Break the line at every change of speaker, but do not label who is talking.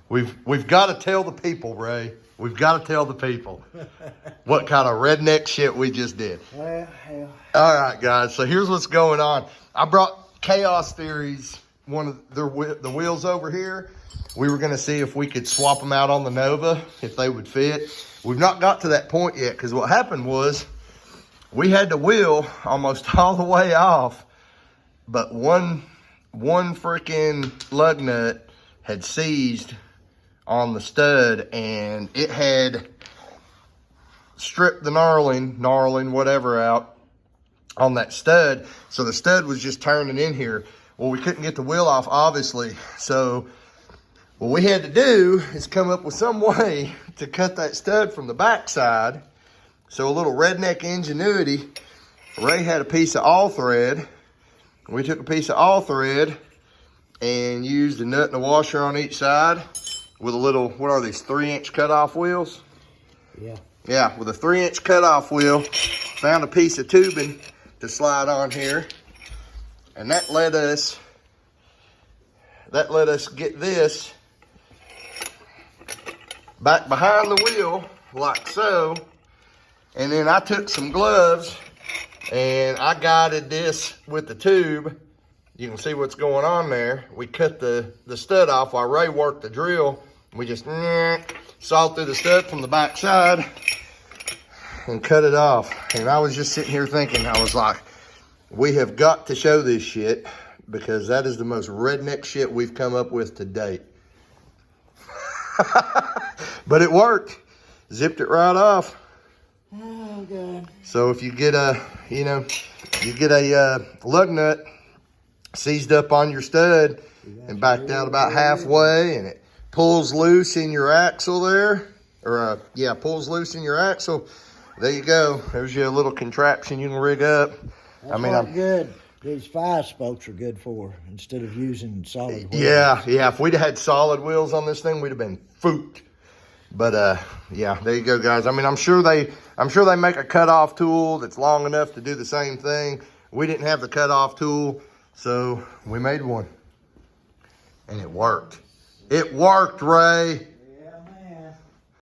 We've got to tell the people, Ray. We've got to tell the people what kind of redneck shit we just did.
Well, hell.
All right, guys. So here's what's going on. I brought Chaos Theories, one of the wheels over here. We were going to see if we could swap them out on the Nova, if they would fit. We've not got to that point yet, because what happened was we had the wheel almost all the way off, but one freaking lug nut had seized on the stud, and it had stripped the knurling, whatever out on that stud. So the stud was just turning in here. Well, we couldn't get the wheel off, obviously. So what we had to do is come up with some way to cut that stud from the backside. So a little redneck ingenuity. Ray had a piece of all thread. We took a piece of all thread and used a nut and a washer on each side with a little, what are these, 3-inch cutoff wheels?
Yeah.
Yeah, with a 3-inch cutoff wheel. Found a piece of tubing to slide on here. And that let us get this back behind the wheel like so. And then I took some gloves and I guided this with the tube. You can see what's going on there. We cut the stud off while Ray worked the drill. We just sawed through the stud from the back side and cut it off. And I was just sitting here thinking, I was like, we have got to show this shit, because that is the most redneck shit we've come up with to date. But it worked. Zipped it right off.
Oh, God.
So if you get a lug nut seized up on your stud and backed out about halfway, and it pulls loose in your axle there, or pulls loose in your axle, there you go. There's your little contraption you can rig up.
That's good. These 5-spokes are good for, instead of using solid wheels.
Yeah. If we'd had solid wheels on this thing, we'd have been fooked. But yeah, there you go, guys. I mean, I'm sure they make a cutoff tool that's long enough to do the same thing. We didn't have the cutoff tool, so we made one, and it worked. It worked, Ray.